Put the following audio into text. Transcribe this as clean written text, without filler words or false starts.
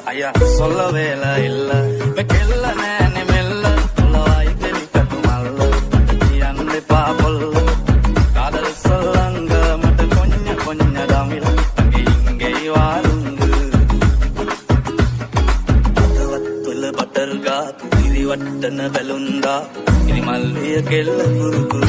ஐயா சொல்ல வேலை இல்ல மெல்ல நேனி மெல்ல வாய் தெளிக்கட்டும் அல்ல அன்னை பாப்பொல்ல காதல் சொல்லங்க மட்டும் கொஞ்ச தமிழ் அங்கே இங்கே வாருங்க வத்துல பட்டர்கா இது வட்டன பெலுந்தா இது மல்லிய கெல்ல குறுக்கு